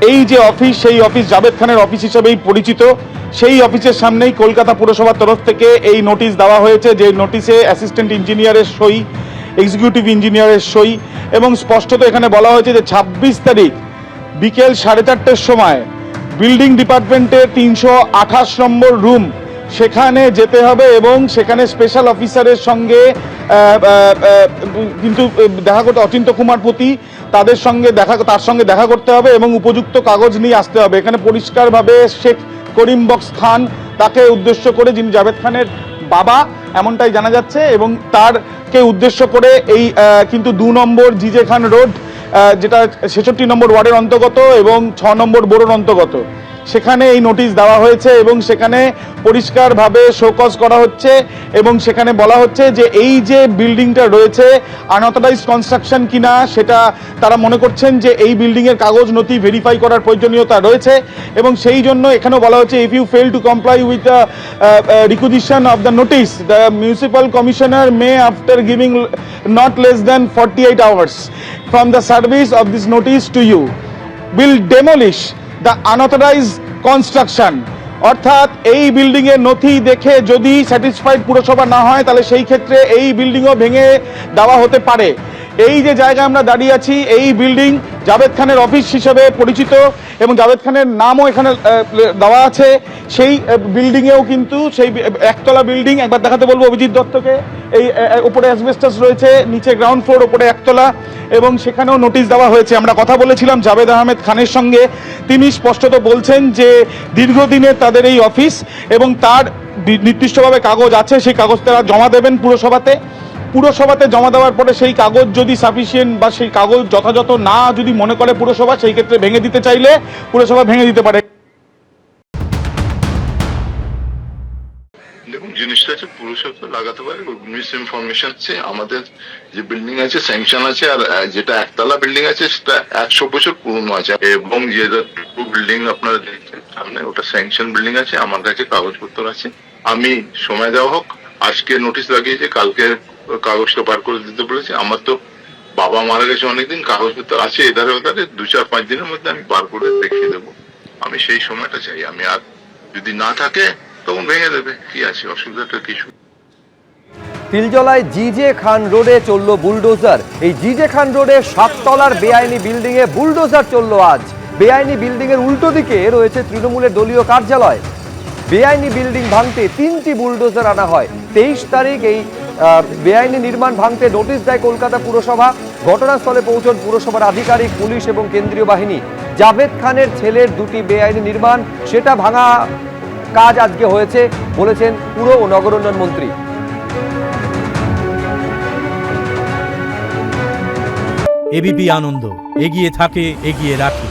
এই যে অফিস, সেই অফিস জাভেদ খানের অফিস হিসেবেই পরিচিত। সেই অফিসের সামনেই কলকাতা পুরসভার তরফ থেকে এই নোটিশ দেওয়া হয়েছে, যে নোটিশে অ্যাসিস্ট্যান্ট ইঞ্জিনিয়ারের সই, এক্সিকিউটিভ ইঞ্জিনিয়ারের সই, এবং স্পষ্টত এখানে বলা হয়েছে যে 26 তারিখ বিকেল 4:30টার সময় বিল্ডিং ডিপার্টমেন্টের 328 নম্বর রুম সেখানে যেতে হবে, এবং সেখানে স্পেশাল অফিসারের সঙ্গে কিন্তু দেখা করতে, অচিন্ত কুমার পতি, তার সঙ্গে দেখা করতে হবে এবং উপযুক্ত কাগজ নিয়ে আসতে হবে। এখানে পরিষ্কারভাবে শেখ করিম বক্স খান, তাকে উদ্দেশ্য করে, যিনি জাভেদ খানের বাবা এমনটাই জানা যাচ্ছে, এবং তারকে উদ্দেশ্য করে এই কিন্তু 2 নম্বর জিজে খান রোড, যেটা 66 নম্বর ওয়ার্ডের অন্তর্গত এবং 6 নম্বর বোরোর অন্তর্গত, সেখানে এই নোটিশ দেওয়া হয়েছে। এবং সেখানে পরিষ্কারভাবে শোকজ করা হচ্ছে, এবং সেখানে বলা হচ্ছে যে এই যে বিল্ডিংটা রয়েছে আনঅথরাইজড কনস্ট্রাকশন কিনা সেটা তারা মনে করছেন যে এই বিল্ডিংয়ের কাগজ নথি ভেরিফাই করার প্রয়োজনীয়তা রয়েছে, এবং সেই জন্য এখানেও বলা হচ্ছে, if you fail to comply with the requisition of the notice, the municipal commissioner may, after giving not less than 48 hours from the service of this notice to you, will demolish the unauthorized construction। অর্থাৎ এই building এর নথি দেখে যদি satisfied পুরসভা না হয়, তাহলে সেই ক্ষেত্রে এই বিল্ডিংও ভেঙে দেওয়া হতে পারে। এই যে জায়গায় আমরা দাঁড়িয়ে আছি, এই বিল্ডিং জাভেদ খানের অফিস হিসেবে পরিচিত, এবং জাভেদ খানের নামও এখানে দেওয়া আছে। সেই বিল্ডিংয়েও কিন্তু সেই একতলা বিল্ডিং, একবার দেখাতে বলবো অভিজিৎ দত্তকে, এই উপরে অ্যাসবেস্টাস রয়েছে, নিচে গ্রাউন্ড ফ্লোর, উপরে একতলা, এবং সেখানেও নোটিশ দেওয়া হয়েছে। আমরা কথা বলেছিলাম জাভেদ আহমেদ খানের সঙ্গে, তিনি স্পষ্টত বলছেন যে দীর্ঘদিনের তাদের এই অফিস, এবং তার নির্দিষ্টভাবে কাগজ আছে, সেই কাগজ তারা জমা দেবেন পুরসভাতে জমা দেওয়ার পরে সেই কাগজ যদি সাফিসিয়েন্ট বা সেই কাগজ যথাযথ না যদি মনে করে পুরসভা, সেই ক্ষেত্রে ভেঙে দিতে চাইলে পুরসভা ভেঙে দিতে পারে। দেখুন, জিনিসটা হচ্ছে পুরসভা লাগাতে পারে মিস ইনফরমেশন আছে। আমাদের যে বিল্ডিং আছে স্যাংশন আছে, আর যেটা একতলা বিল্ডিং আছে সেটা 100 বছর পুরনো আছে, এবং যেটা বিল্ডিং আপনারা দেখছেন সামনে, ওটা স্যাংশন বিল্ডিং আছে। আমার কাছে কাগজপত্র আছে, আমি সময় দেওয়া হোক, আজকে নোটিশ লাগিয়েছে, কালকে কাগজটা বার করে দিতে বলেছে। আমার তো বাবা মারা গেছে অনেকদিন, কাগজপত্র আছে এধারে ওধারে, 2-4-5 দিনের মধ্যে আমি বার করে দেখিয়ে দেবো। আমি সেই সময়টা চাই, আমি আর যদি না থাকে তখন ভেঙে দেবে, কি আছে, অসুবিধাটা কিছু। তিলজলায় জিজে খান রোডে চলল বুলডোজার। এই জিজে খান রোডে 7 তলার বেআইনি বিল্ডিং এ বুলডোজার চলল আজ। বেআইনি বিল্ডিং এর উল্টো দিকে রয়েছে তৃণমূলের দলীয় কার্যালয়। বেআইনি বিল্ডিং ভাঙতে 3টি বুলডোজার আনা হয়। 23 তারিখ এই বেআইনি নির্মাণ ভাঙতে নোটিশ দেয় কলকাতা পুরসভা। ঘটনাস্থলে পৌঁছন পুরসভার আধিকারিক, পুলিশ এবং কেন্দ্রীয় বাহিনী। জাভেদ খানের ছেলের 2টি বেআইনি নির্মাণ, সেটা ভাঙা কাজ আজকে হয়েছে বলেছেন পুর ও নগরোন্নয়ন মন্ত্রী। এবিপি আনন্দ, এগিয়ে থাকে, এগিয়ে রাখে।